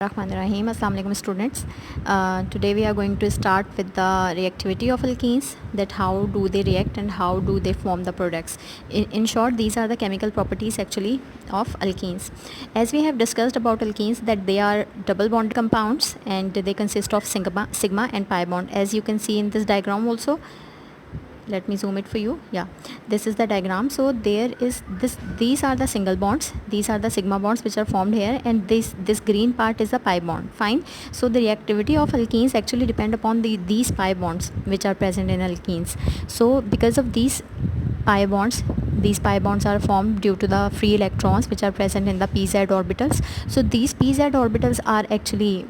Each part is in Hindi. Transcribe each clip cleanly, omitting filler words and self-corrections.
Rahim. Assalamu alaikum students. Today we are going to start with the reactivity of alkenes, that how do they react and how do they form the products. In short, these are the chemical properties actually of alkenes. As we have discussed about alkenes, that they are double bond compounds and they consist of sigma and pi bond, as you can see in this diagram also. Let me zoom it for you. Yeah, this is the diagram. So there is these are the single bonds, these are the sigma bonds which are formed here, and this green part is the pi bond. Fine. So the reactivity of alkenes actually depend upon these pi bonds which are present in alkenes. So because of these pi bonds are formed due to the free electrons which are present in the pz orbitals. So these pz orbitals are actually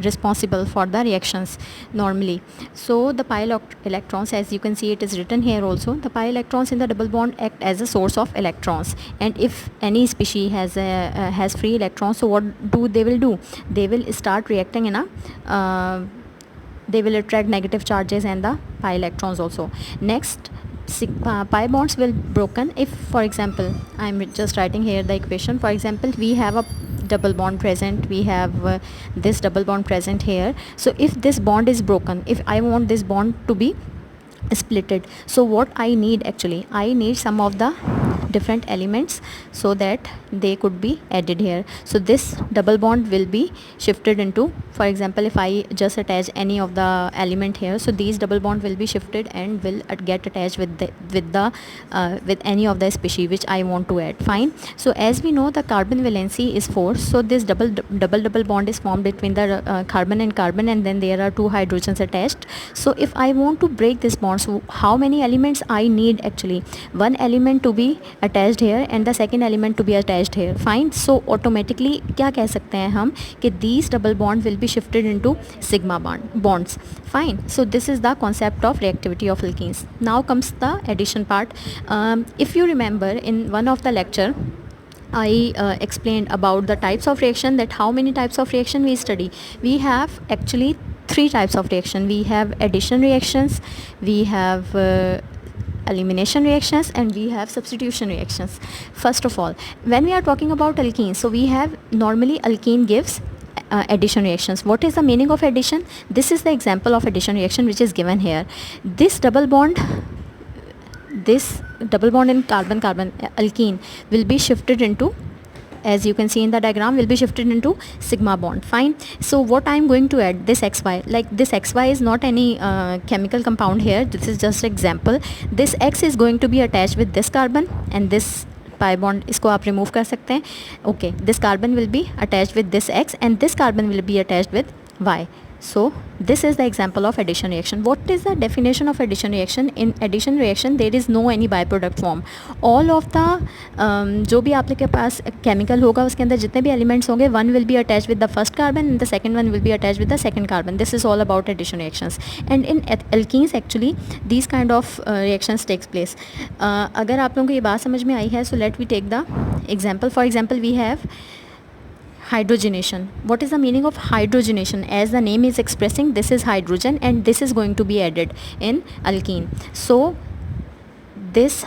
responsible for the reactions normally. So the pi electrons, as you can see, it is written here also, the pi electrons in the double bond act as a source of electrons, and if any species has free electrons, so what they will do, they will start reacting in a they will attract negative charges and the pi electrons also. Next, pi bonds will broken if, for example, I am just writing here the equation. For example, we have a double bond present, we have this double bond present here. So if this bond is broken, if I want this bond to be splitted, so what I need, actually I need some of the different elements so that they could be added here. So this double bond will be shifted into, for example, if I just attach any of the element here, so these double bond will be shifted and will get attached with any of the species which I want to add. Fine. So as we know, the carbon valency is 4, so this double bond is formed between the carbon and carbon, and then there are 2 hydrogens attached. So if I want to break this bond, so how many elements I need, actually one element to be attached here and the second element to be attached here. Fine. So automatically क्या कह सकते हैं हम कि these double bond will be shifted into sigma bonds. Fine. So this is the concept of reactivity of alkenes. Now comes the addition part. If you remember, in one of the lecture I explained about the types of reaction, that how many types of reaction we study. We have actually 3 types of reaction. We have addition reactions, we have elimination reactions, and we have substitution reactions. First of all, when we are talking about alkenes, so we have normally alkene gives addition reactions. What is the meaning of addition? This is the example of addition reaction which is given here. This double bond in carbon alkene will be shifted into, as you can see in the diagram, will be shifted into sigma bond. Fine. So what I am going to add, this xy, like this xy is not any chemical compound here, this is just example. This x is going to be attached with this carbon, and this pi bond इसको आप remove कर सकते हैं. Okay, this carbon will be attached with this x and this carbon will be attached with y. So this is the example of addition reaction. What is the definition of addition reaction? In addition reaction there is no any byproduct form. All of the जो भी आपके पास chemical होगा उसके अंदर जितने भी elements होंगे, one will be attached with the first carbon and the second one will be attached with the second carbon. This is all about addition reactions. And in alkenes actually these kind of reactions takes place. अगर आप लोगों को ये बात समझ में आई है, so let me take the example. For example, we have hydrogenation. What is the meaning of hydrogenation? As the name is expressing, this is hydrogen and this is going to be added in alkene. So this,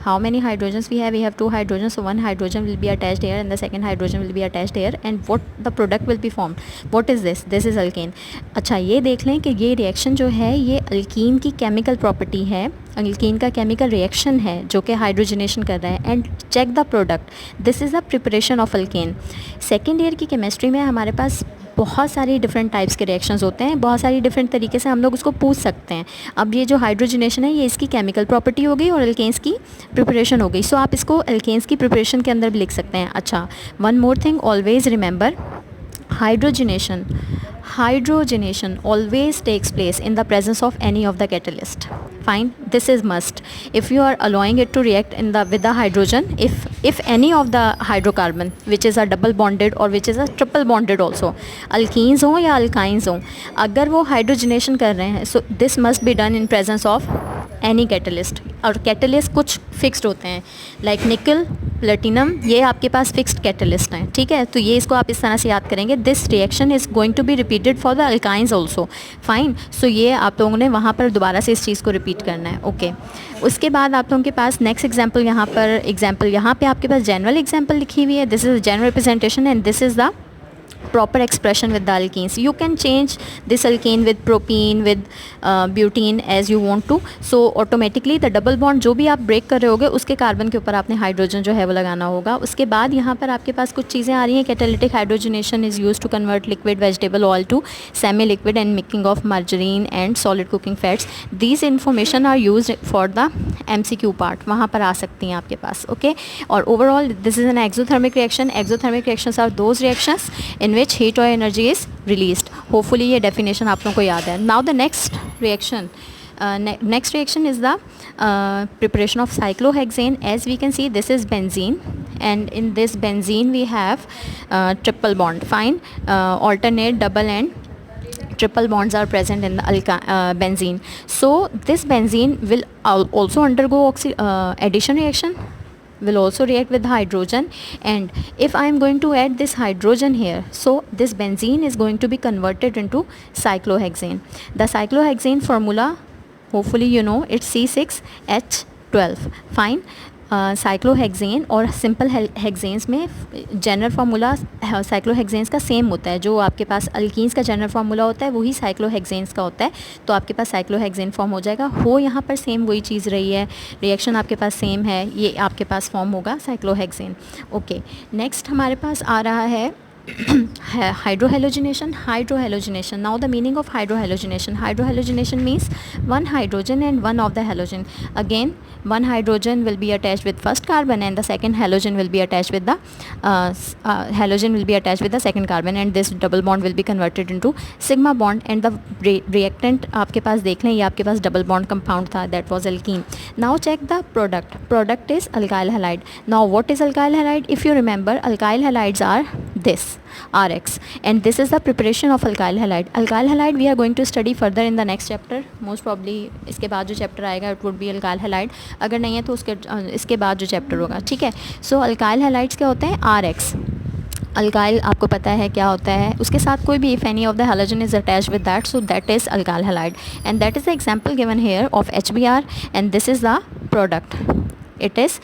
how many hydrogens we have? We have 2 hydrogens, so one hydrogen will be attached here and the second hydrogen will be attached here, and what the product will be formed? What is this? This is alkane. अच्छा, ये देख लें कि ये रिएक्शन जो है ये अल्कीन की केमिकल प्रॉपर्टी है, अल्कीन का केमिकल रिएक्शन है जो कि हाइड्रोजनेशन कर रहा है. And check the product. This is the preparation of alkane. Second year की केमिस्ट्री में हमारे पास बहुत सारी डिफरेंट टाइप्स के रिएक्शंस होते हैं, बहुत सारी डिफरेंट तरीके से हम लोग उसको पूछ सकते हैं. अब ये जो हाइड्रोजनेशन है ये इसकी केमिकल प्रॉपर्टी हो गई और अल्केन्स की प्रिपरेशन हो गई. सो आप इसको अल्केन्स की प्रिपरेशन के अंदर भी लिख सकते हैं. अच्छा, one more thing, always remember, hydrogenation always takes place in the presence of any of the catalyst. Fine. This is must. If you are allowing it to react with the hydrogen, if any of the hydrocarbon which is a double bonded or which is a triple bonded also, alkenes हो या alkynes हो, अगर वो hydrogenation कर रहे हैं, so this must be done in presence of any catalyst. और catalyst कुछ fixed होते हैं, like nickel, platinum, ये आपके पास fixed catalyst हैं. ठीक है, तो ये इसको आप इस तरह से याद करेंगे. This reaction is going to be repeated for the alkynes also. Fine. So ये आप लोगों ने वहाँ पर दोबारा से इस चीज़ को repeat करना है. ओके, उसके बाद आप लोगों के पास नेक्स्ट एग्जाम्पल यहाँ पे आपके पास जनरल एग्जाम्पल लिखी हुई है. This is general representation and this is the proper expression with the alkenes. You can change this alkene with propene, with butene as you want to. So automatically the double bond जो भी आप ब्रेक कर रहे होगे उसके कार्बन के ऊपर आपने हाइड्रोजन जो है वो लगाना होगा. उसके बाद यहाँ पर आपके पास कुछ चीज़ें आ रही हैं. Catalytic hydrogenation is use to convert liquid vegetable oil to semi liquid and mixing of margarine and solid cooking fats. These information are use for the MCQ part, वहाँ पर आ सकती हैं आपके पास. ओके, और overall this is an exothermic reaction. Exothermic reactions are those reactions in which heat और एनर्जी इज़ रिलीज्ड. होपफुली ये डेफिनेशन आप लोगों को याद है. Now the next reaction, next reaction is the preparation of cyclohexane. As we can see, this is benzene, and in this benzene we have triple bond. Fine, alternate, double and triple bonds are present in the benzene. So this benzene will also undergo addition reaction, will also react with hydrogen, and if I am going to add this hydrogen here, so this benzene is going to be converted into cyclohexane. The cyclohexane formula, hopefully you know, it's C6H12. Fine. Cyclohexane और सिंपल हेक्सेन्स में जनरल फार्मूला साइक्लोहेक्सेन्स का सेम होता है. जो आपके पास अल्कीन्स का जनरल फार्मूला होता है वही साइक्लोहेक्सेन्स का होता है. तो आपके पास साइक्लोहेक्सेन फॉर्म हो जाएगा. हो यहाँ पर सेम वही चीज़ रही है, रिएक्शन आपके पास सेम है, ये आपके पास फॉर्म होगा साइक्लोहेक्सेन. ओके, नेक्स्ट हमारे पास आ रहा है hydrohalogenation. Hydrohalogenation, now the meaning of hydrohalogenation. Hydrohalogenation means one hydrogen and one of the halogen. Again, one hydrogen will be attached with first carbon and the second halogen will be attached with the second carbon, and this double bond will be converted into sigma bond, and the reactant आपके पास देख लें, ये आपके पास double bond compound था, that was alkene. Now check the product. Product is alkyl halide. Now what is alkyl halide? If you remember, alkyl halides are this RX, and this is the preparation of alkyl halide. Alkyl halide we are going to study further in the next chapter. Most probably इसके बाद जो चैप्टर आएगा it would be alkyl halide. अगर नहीं है तो इसके बाद जो चैप्टर होगा. ठीक है. सो alkyl halides क्या होते हैं? RX. अल्काइल आपको पता है क्या होता है, उसके साथ कोई भी, if any of the halogen is attached with that, so that is alkyl halide, and that is the example given here of HBr, and this is the product. It is,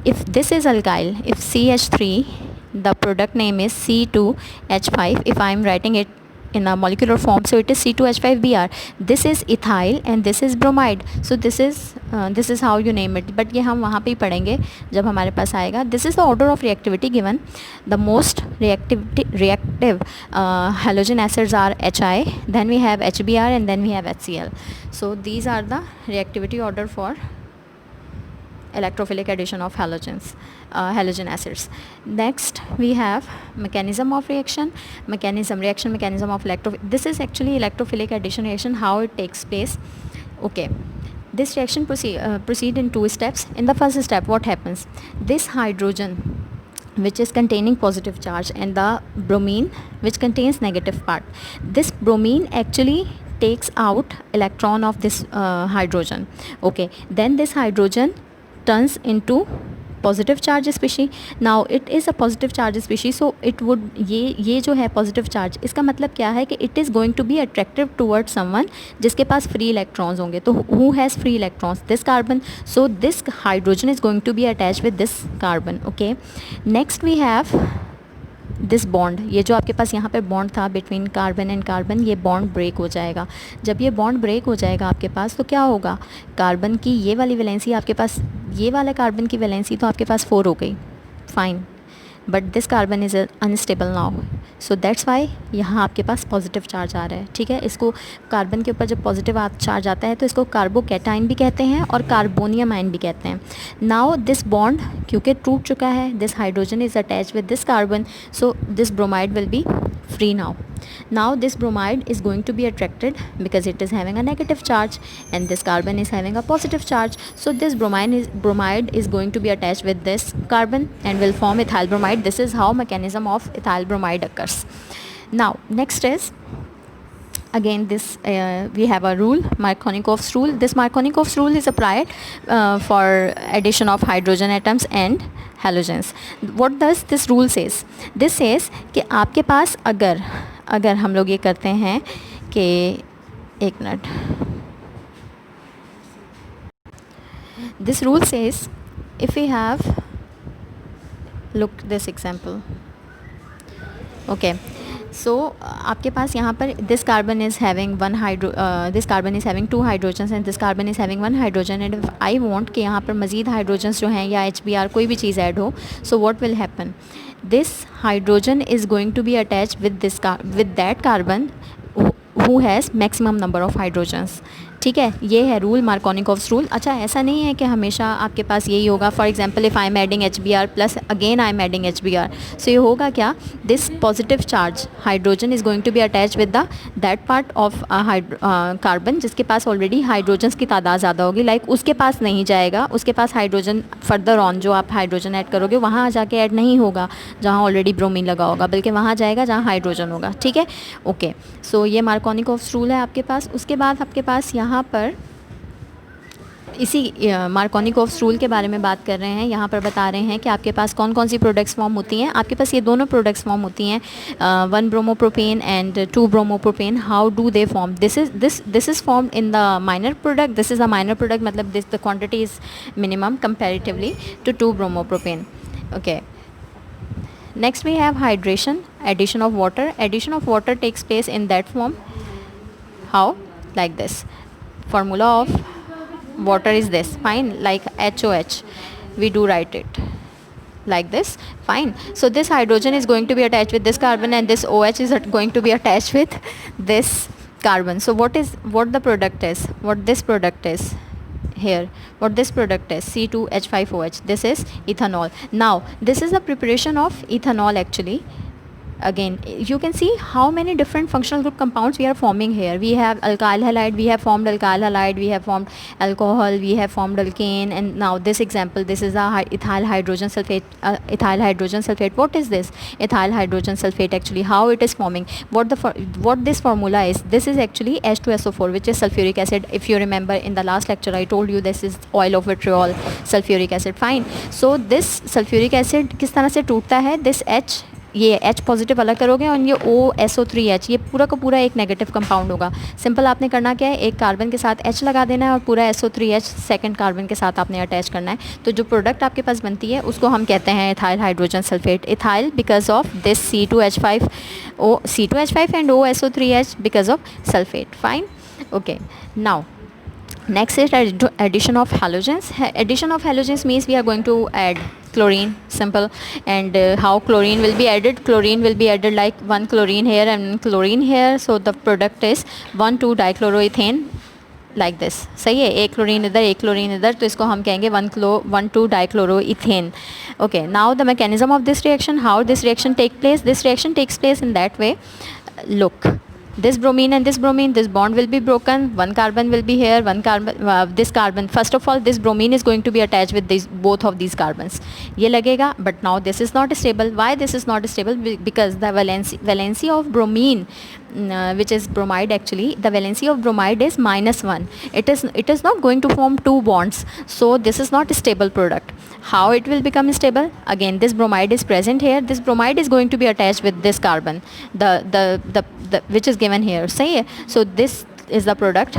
if this is alkyl, if CH3, the product name is C2H5. if I am writing it in a molecular form, so it is C2H5Br. this is ethyl and this is bromide. So this is how you name it, but ये हम वहाँ पे ही पढ़ेंगे जब हमारे पास आएगा. This is the order of reactivity given. The most reactive halogen acids are HI, then we have HBr, and then we have HCl. So these are the reactivity order for electrophilic addition of halogen acids. Next we have mechanism of reaction mechanism of this is actually electrophilic addition reaction, how it takes place. Okay, this reaction proceed in two steps. In the first step, what happens? This hydrogen which is containing positive charge and the bromine which contains negative part, this bromine actually takes out electron of this hydrogen. Okay, then this hydrogen turns into positive charge species. Now it is a positive charge species, so it would, ये जो है positive charge, इसका मतलब क्या है कि it is going to be attractive towards someone जिसके पास free electrons होंगे. तो who has free electrons? This carbon. So this hydrogen is going to be attached with this carbon. Okay, next we have this bond. ये जो आपके पास यहाँ पे बॉन्ड था बिटवीन कार्बन एंड कार्बन, ये बॉन्ड ब्रेक हो जाएगा. जब ये बॉन्ड ब्रेक हो जाएगा आपके पास, तो क्या होगा? कार्बन की ये वाली वैलेंसी आपके पास, ये वाला कार्बन की वैलेंसी तो आपके पास 4 हो गई. Fine, but this carbon is unstable now, so that's why यहाँ आपके पास पॉजिटिव चार्ज आ रहा है. ठीक है, इसको कार्बन के ऊपर जब पॉजिटिव चार्ज आता है तो इसको कार्बोकैटाइन भी कहते हैं और कार्बोनियम आयन भी कहते हैं. नाउ दिस बॉन्ड क्योंकि टूट चुका है, this hydrogen is attach with this carbon, so this bromide will be free now. Now this bromide is going to be attracted because it is having a negative charge and this carbon is having a positive charge. So this bromide is going to be attached with this carbon and will form ethyl bromide. This is how mechanism of ethyl bromide occurs. Now next is again this we have a rule, Markovnikov's rule. This Markovnikov's rule is applied for addition of hydrogen atoms and halogens. What does this rule says? This says कि आपके पास अगर हम लोग ये करते हैं कि, एक minute, this rule says if we have, look this example. Okay, सो आपके पास यहाँ पर this carbon is having this carbon is having 2 hydrogens and this carbon is having 1 hydrogen and I want कि यहाँ पर मज़ीद हाइड्रोजन्स जो हैं या HBr कोई भी चीज़ ऐड हो, so what will happen, this hydrogen is going to be attach with that carbon who has maximum number of hydrogens. ठीक है, ये है रूल, मार्कोनिकॉव्स रूल. अच्छा, ऐसा नहीं है कि हमेशा आपके पास यही होगा. For example if I am adding HBr plus again I am adding HBr, so ये होगा क्या, this positive charge hydrogen is going to be attach with the that part of carbon जिसके पास ऑलरेडी हाइड्रोजन्स की तादाद ज़्यादा होगी. लाइक उसके पास नहीं जाएगा, उसके पास हाइड्रोजन फर्दर ऑन जो आप हाइड्रोजन ऐड करोगे वहाँ जाके ऐड नहीं होगा जहाँ ऑलरेडी ब्रोमीन लगा होगा, बल्कि वहाँ जाएगा जहाँ हाइड्रोजन होगा. ठीक है, ओके. सो ये मार्कोनिकॉव्स रूल है आपके पास. उसके बाद आपके पास यहाँ पर इसी मार्कोनिकॉव्स रूल के बारे में बात कर रहे हैं. यहाँ पर बता रहे हैं कि आपके पास कौन कौन सी प्रोडक्ट्स फॉर्म होती हैं. आपके पास ये दोनों प्रोडक्ट्स फॉर्म होती हैं, 1 bromopropane and 2 bromopropane. How do they form, this is form in the minor product. This is a minor product, मतलब this the quantity is minimum comparatively to 2 bromopropane. Okay. Next we have hydration, addition of water. Addition of water takes place in that form. How? Like this. Formula of water is this. Fine. Like HOH. We do write it like this. Fine. So this hydrogen is going to be attached with this carbon and this OH is going to be attached with this carbon. So what the product is? What this product is? Here, what this product is, C2H5OH. This is ethanol. Now this is the preparation of ethanol actually. Again, you can see how many different functional group compounds we are forming here. We have alkyl halide, we have formed alkyl halide, we have formed alcohol, we have formed alkane, and now this example, this is a ethyl hydrogen sulfate. Ethyl hydrogen sulfate. What is this ethyl hydrogen sulfate actually? How it is forming? What this formula is? This is actually H2SO4, which is sulfuric acid. If you remember in the last lecture, I told you this is oil of vitriol, sulfuric acid. Fine. So this sulfuric acid किस तरह से टूटता है? This H, ये H पॉजिटिव अलग करोगे और ये OSO3H, ये पूरा का पूरा एक नेगेटिव कंपाउंड होगा. सिंपल आपने करना क्या है, एक कार्बन के साथ H लगा देना है और पूरा SO3H सेकंड कार्बन के साथ आपने अटैच करना है. तो जो प्रोडक्ट आपके पास बनती है उसको हम कहते हैं ethyl hydrogen sulphate. Ethyl because of this C2H5 and OSO3H because of sulphate. Fine. Okay. Now next is addition of halogens. Addition of halogens means we are going to add chlorine. Simple. And how chlorine will be added? Chlorine will be added like 1 chlorine here and chlorine here. So the product is 1,2-dichloroethane like this. सही है, एक क्लोरीन इधर एक क्लोरीन इधर, तो इसको हम कहेंगे 1,2-dichloroethane. Okay. Now the mechanism of this reaction, how this reaction take place? This reaction takes place in that way. Look. This bromine and this bromine, this bond will be broken. 1 carbon will be here, 1 carbon, this carbon. First of all, this bromine is going to be attached with both of these carbons. ये लगेगा, but now this is not stable. Why this is not stable? Because the valency of bromine, which is bromide actually, the valency of bromide is -1. It is not going to form 2 bonds. So this is not a stable product. How it will become stable? Again, this bromide is present here. This bromide is going to be attached with this carbon, the which is given here. सही है. So this is the product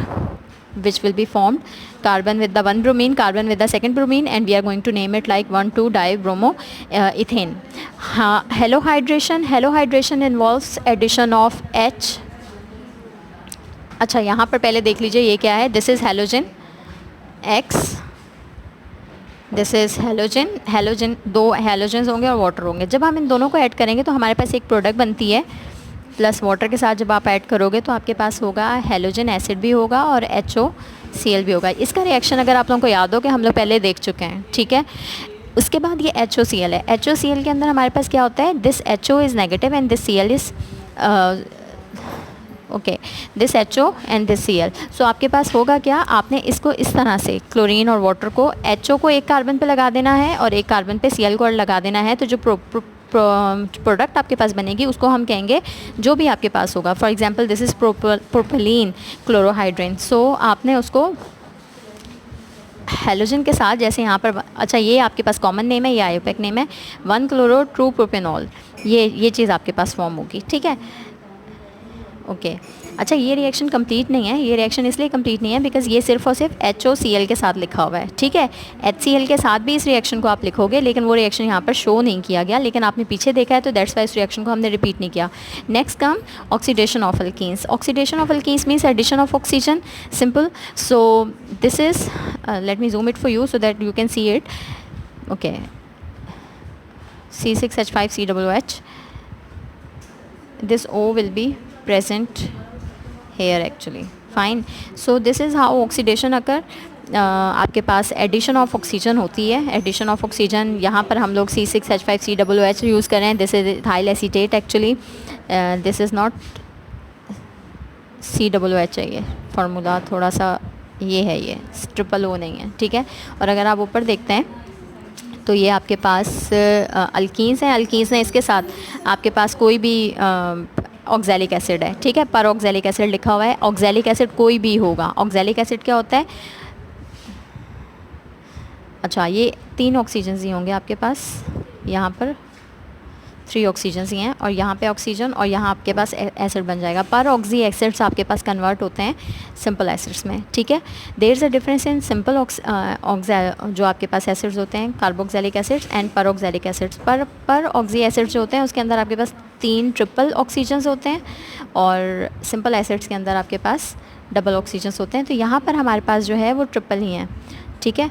which will be formed. Carbon with the 1 bromine, carbon with the second bromine, and we are going to name it like 1,2-dibromoethane. Halohydration involves addition of H. अच्छा, यहाँ पर पहले देख लीजिए ये क्या है. This is halogen X. This is halogen 2 halogens होंगे और वाटर होंगे. जब हम इन दोनों को ऐड करेंगे तो हमारे पास एक प्रोडक्ट बनती है. प्लस वाटर के साथ जब आप ऐड करोगे तो आपके पास होगा हेलोजन एसिड भी होगा और HOCl भी होगा. इसका रिएक्शन अगर आप लोगों को याद हो कि हम लोग पहले देख चुके हैं. ठीक है. उसके बाद ये HOCl है. HOCl के अंदर हमारे पास क्या होता है, this HO is negative and this Cl is okay, this HO and this Cl. सो आपके पास होगा क्या, आपने इसको इस तरह से क्लोरीन और वाटर को HO को एक कार्बन पे लगा देना है और एक कार्बन पे Cl को लगा देना है. तो जो प्रोडक्ट आपके पास बनेगी उसको हम कहेंगे जो भी आपके पास होगा. For example this is propylene chlorohydrin. So आपने उसको हेलोजन के साथ, जैसे यहाँ पर, अच्छा ये आपके पास कॉमन नेम है, ये आयोपेक नेम है, 1-chloro-2-propanol. ये चीज़ आपके पास फॉर्म होगी. ठीक है. ओके अच्छा, ये रिएक्शन कंप्लीट नहीं है, ये रिएक्शन इसलिए कंप्लीट नहीं है बिकॉज ये सिर्फ और सिर्फ HOCl के साथ लिखा हुआ है, ठीक है। HCl के साथ भी इस रिएक्शन को आप लिखोगे, लेकिन वो रिएक्शन यहाँ पर शो नहीं किया गया, लेकिन आपने पीछे देखा है तो दैट्स वाई इस रिएक्शन को हमने रिपीट नहीं किया। Next come oxidation of alkenes. Oxidation of alkenes means addition of oxygen, simple. So this is, let me zoom it for you so that you can see it. Okay, C6H5COOH, this O will be present here actually, fine. So this is how oxidation occur. आपके पास एडिशन ऑफ ऑक्सीजन होती है, एडिशन ऑफ ऑक्सीजन। यहाँ पर हम लोग C6H5COOH यूज़ कर रहे हैं, this is ethyl acetate actually, this is not COOH है, ये फार्मूला थोड़ा सा ये है, ये ट्रिपल O नहीं है, ठीक है। और अगर आप ऊपर देखते हैं तो ये आपके पास अल्कीन्स हैं, अल्कीन्स हैं, इसके साथ आपके पास कोई भी ऑक्सैलिक एसिड है, ठीक है, पर ऑक्सैलिक एसिड लिखा हुआ है। ऑक्सैलिक एसिड कोई भी होगा, ऑक्सैलिक एसिड क्या होता है, अच्छा ये 3 ऑक्सीजन ही होंगे आपके पास, यहाँ पर 3 ऑक्सीजन ही हैं, और यहाँ पे ऑक्सीजन, और यहाँ आपके पास एसिड बन जाएगा। पर ऑक्सी एसिड्स आपके पास कन्वर्ट होते हैं सिंपल एसिड्स में, ठीक है। There is a difference in simple जो आपके पास एसिड्स होते हैं, कार्बोक्सिलिक एसिड्स एंड पर ऑक्सिलिक एसिड्स। पर ऑक्सी एसिड्स जो होते हैं उसके अंदर आपके पास 3 ट्रिपल ऑक्सीजन्स होते हैं, और सिंपल एसिड्स के अंदर आपके पास डबल ऑक्सीजन्स होते हैं। तो यहाँ पर हमारे पास जो है वो ट्रिपल ही हैं, ठीक है।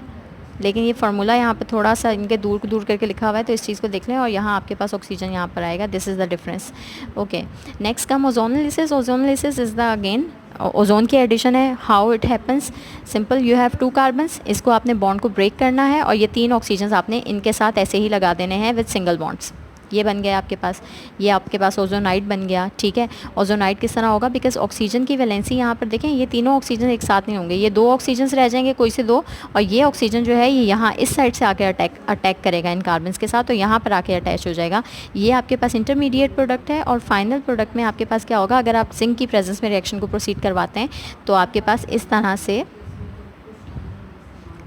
लेकिन ये फार्मूला यहाँ पे थोड़ा सा इनके दूर करके लिखा हुआ है, तो इस चीज़ को देख लें, और यहाँ आपके पास ऑक्सीजन यहाँ पर आएगा, this is the difference. Okay, next come ozonolysis. Ozonolysis is the again ozone की एडिशन है। How it happens, simple, you have 2 carbons, इसको आपने बॉन्ड को ब्रेक करना है, और ये 3 ऑक्सीजन आपने इनके साथ ऐसे ही लगा देने हैं विद सिंगल बॉन्ड्स। ये बन गया आपके पास, ये आपके पास ओजोनाइड बन गया, ठीक है। ओजोनाइड किस तरह होगा, बिकॉज ऑक्सीजन की वैलेंसी यहाँ पर देखें, ये तीनों ऑक्सीजन एक साथ नहीं होंगे, ये 2 ऑक्सीजन रह जाएंगे कोई से 2, और ये ऑक्सीजन जो है ये यहाँ इस साइड से आके अटैक करेगा इन कार्बन्स के साथ, तो यहाँ पर आके अटैच हो जाएगा। ये आपके पास इंटरमीडिएट प्रोडक्ट है, और फाइनल प्रोडक्ट में आपके पास क्या होगा, अगर आप जिंक की प्रेजेंस में रिएक्शन को प्रोसीड करवाते हैं तो आपके पास इस तरह से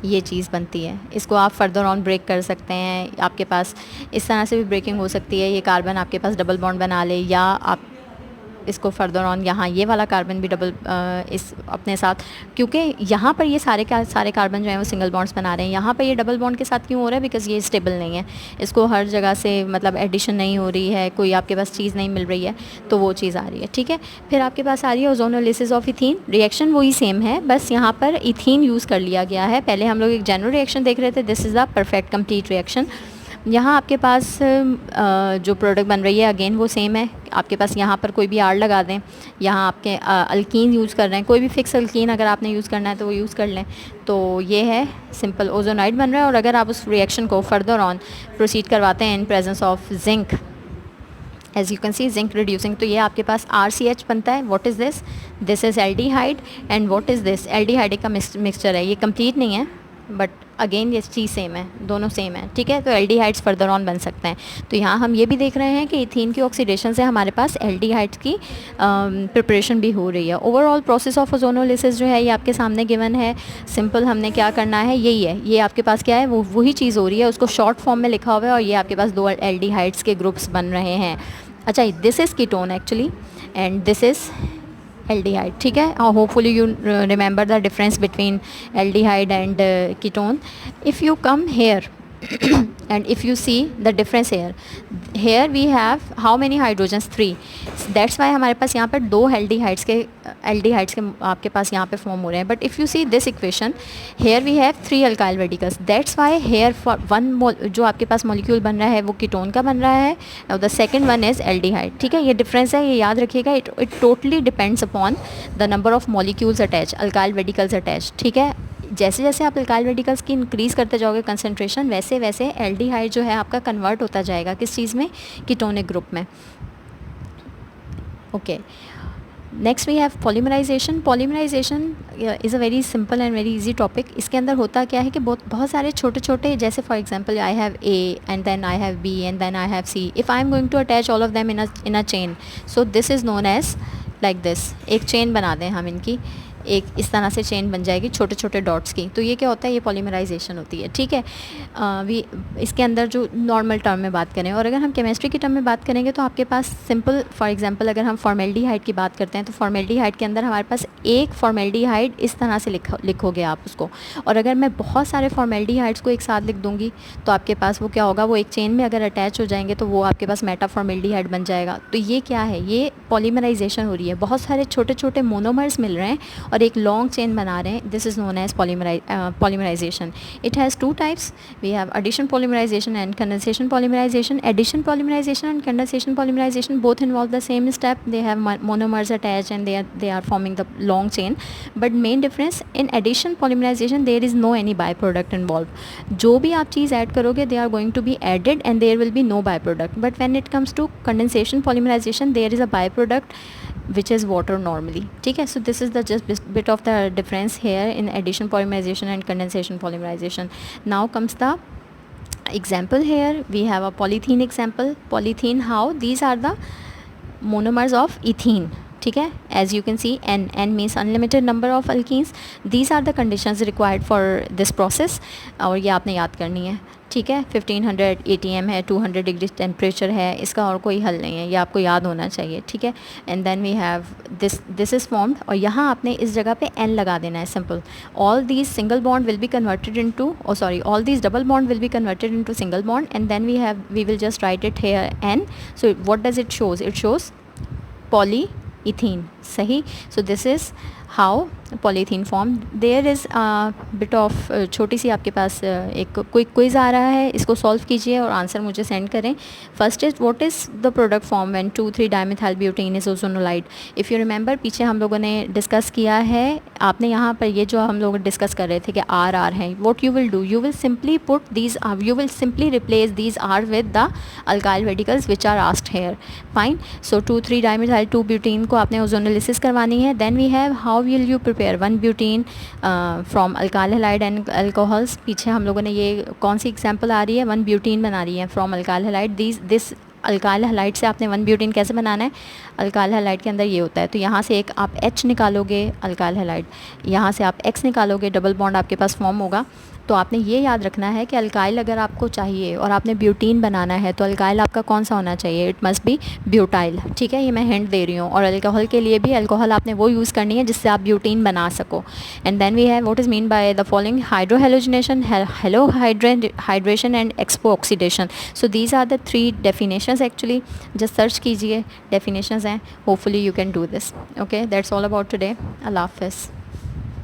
ये चीज़ बनती है। इसको आप फर्दर ऑन ब्रेक कर सकते हैं, आपके पास इस तरह से भी ब्रेकिंग हो सकती है, ये कार्बन आपके पास डबल बॉन्ड बना ले, या आप इसको फर्दर ऑन यहाँ ये वाला कार्बन भी डबल इस अपने साथ, क्योंकि यहाँ पर ये सारे कार्बन जो हैं वो सिंगल बॉन्ड्स बना रहे हैं, यहाँ पर ये डबल बॉन्ड के साथ क्यों हो रहा है, बिकॉज ये स्टेबल नहीं है, इसको हर जगह से मतलब एडिशन नहीं हो रही है, कोई आपके पास चीज़ नहीं मिल रही है, तो वो चीज़ आ रही है, ठीक है। फिर आपके पास आ रही है ओजोनोलिसिस ऑफ इथीन। रिएक्शन वही सेम है, बस यहाँ पर इथीन यूज़ कर लिया गया है। पहले हम लोग एक जनरल रिएक्शन देख रहे थे, this is the perfect complete reaction. यहाँ आपके पास जो प्रोडक्ट बन रही है अगेन वो सेम है, आपके पास यहाँ पर कोई भी आर लगा दें, यहाँ आपके अल्कीन यूज़ कर रहे हैं, कोई भी फिक्स अल्कीन अगर आपने यूज़ करना है तो वो यूज़ कर लें, तो ये है सिंपल ओजोनाइड बन रहा है। और अगर आप उस रिएक्शन को फर्दर ऑन प्रोसीड करवाते हैं in presence of zinc, as you can see zinc reducing, तो ये आपके पास RCH बनता है। What is this, this is aldehyde, and what is this, aldehyde का मिक्सचर है, ये कंप्लीट नहीं है बट अगेन ये चीज़ सेम है, दोनों सेम है, ठीक है। तो एल्डिहाइड्स फर्दर ऑन बन सकते हैं। तो यहाँ हम ये भी देख रहे हैं कि इथीन की ऑक्सीडेशन से हमारे पास एल्डिहाइड्स की प्रिपरेशन भी हो रही है। ओवरऑल प्रोसेस ऑफ ओजोनोलिसिस जो है ये आपके सामने गिवन है, सिंपल हमने क्या करना है यही है, ये आपके पास क्या है वो वही चीज़ हो रही है, उसको शॉर्ट फॉर्म में लिखा हुआ है, और ये आपके पास 2 एल्डिहाइड्स के ग्रुप्स बन रहे हैं। अच्छा, this is ketone actually, and this is aldehyde, ठीक है। Hopefully you remember the difference between aldehyde and ketone. If you come here and if you see the difference here we have how many hydrogens, 3, that's why हमारे पास यहाँ पर 2 aldehydes के आपके पास यहाँ पे फॉर्म हो रहे हैं। But if you see this equation, here we have 3 alkyl radicals, that's why here for 1 जो आपके पास मॉलिक्यूल बन रहा है वो कीटोन का बन रहा है, और the second one is aldehyde, ठीक है। ये डिफरेंस है, ये याद रखिएगा। It totally depends upon the number of molecules attach, alkyl radicals attach, ठीक है। जैसे जैसे आप अल्काइल रेडिकल्स की इंक्रीज़ करते जाओगे कंसंट्रेशन, वैसे वैसे एल्डिहाइड जो है आपका कन्वर्ट होता जाएगा किस चीज़ में, कीटोनिक ग्रुप में। Okay, next we have polymerization. Polymerization is a very simple and very easy topic. इसके अंदर होता क्या है कि बहुत सारे छोटे छोटे, जैसे for example I have A and then I have B and then I have C, if I am going to attach all of them in a chain, so this is known as like this. एक चेन बना दें हम इनकी, एक इस तरह से चेन बन जाएगी छोटे छोटे डॉट्स की। तो ये क्या होता है, ये पॉलीमराइजेशन होती है, ठीक है। इसके अंदर जो नॉर्मल टर्म में बात करें, और अगर हम केमिस्ट्री की टर्म में बात करेंगे तो आपके पास सिंपल, फॉर एग्जांपल अगर हम फॉर्मेल्डिहाइड की बात करते हैं तो फॉर्मेल्डिहाइड के अंदर हमारे पास एक फॉर्मेल्डिहाइड इस तरह से लिखोगे आप उसको, और अगर मैं बहुत सारे फॉर्मेल्डिहाइड्स को एक साथ लिख दूंगी तो आपके पास वो क्या होगा, वो एक चेन में अगर अटैच हो जाएंगे तो वो आपके पास मेटाफॉर्मेल्डिहाइड बन जाएगा। तो ये क्या है, ये पॉलीमराइजेशन हो रही है, बहुत सारे छोटे छोटे मोनोमर्स मिल रहे हैं और एक लॉन्ग चेन बना रहे हैं। This is known as polymerization. It has two types. We have addition polymerization and condensation polymerization. Addition polymerization and condensation polymerization both involve the same step. They have monomers attached and they are forming the long chain. But main difference in addition polymerization, there is no any byproduct involved. जो भी आप चीज़ ऐड करोगे, they are going to be added and there will be no byproduct. But when it comes to condensation polymerization, there is a byproduct which is water normally, ठीक है। So this is the just bit of the difference here in addition polymerization and condensation polymerization. Now comes the example. Here we have a polythene example. Polythene, how these are the monomers of ethene, ठीक है। as you can see, n means unlimited number of alkenes. These are the conditions required for this process, और ये आपने याद करनी है, ठीक है। 1500 ATM है, 200 डिग्री टेम्परेचर है, इसका और कोई हल नहीं है, ये आपको याद होना चाहिए, ठीक है। And then we have this is formed, और यहाँ आपने इस जगह पे n लगा देना है, simple. All these single bond will be converted into, all these double bond will be converted into single bond, and then we will just write it here n. So what does it shows, it shows polyethene, सही। So this is how polythene form. There is bit of, छोटी सी आपके पास एक कोई क्विज़ आ रहा है, इसको सॉल्व कीजिए और आंसर मुझे सेंड करें। First is, what is the product form when 2,3 dimethyl butane is ozonolysed. If you remember, पीछे हम लोगों ने डिस्कस किया है, आपने यहाँ पर ये जो हम लोग डिस्कस कर रहे थे कि आर हैं, what you will do, you will simply put these, you will simply replace these R with the alkyl radicals which are asked here, fine. So 2,3 dimethyl 2 butane को आपने ओजोनोलिसिस करवानी है। Then we have how will you prepare 1 butane from alkyl halide and alcohols. पीछे हम लोगों ने ये कौन सी एग्जांपल आ रही है, 1 ब्यूटेन बना रही है from alkyl halide. This alkyl halide से आपने 1 ब्यूटेन कैसे बनाना है, अल्काइल हैलाइड के अंदर ये होता है, तो यहाँ से एक आप H निकालोगे अल्काइल हैलाइड, यहाँ से आप X निकालोगे, डबल बॉन्ड आपके पास फॉर्म होगा। तो आपने ये याद रखना है कि अल्काइल अगर आपको चाहिए और आपने ब्यूटीन बनाना है तो अल्काइल आपका कौन सा होना चाहिए, इट मस्ट बी ब्यूटाइल, ठीक है। ये मैं हिंट दे रही हूँ। और अल्कोहल के लिए भी अल्कोहल आपने वो यूज़ करनी है जिससे आप ब्यूटीन बना सको। And then we have what is mean by the following, hydrohalogenation, halohydration and epoxidation. So these are the 3 definitions actually, just search कीजिए, डेफिनेशंस हैं, hopefully you can do this. Okay, that's all about today. अल्लाह हाफ़िज़।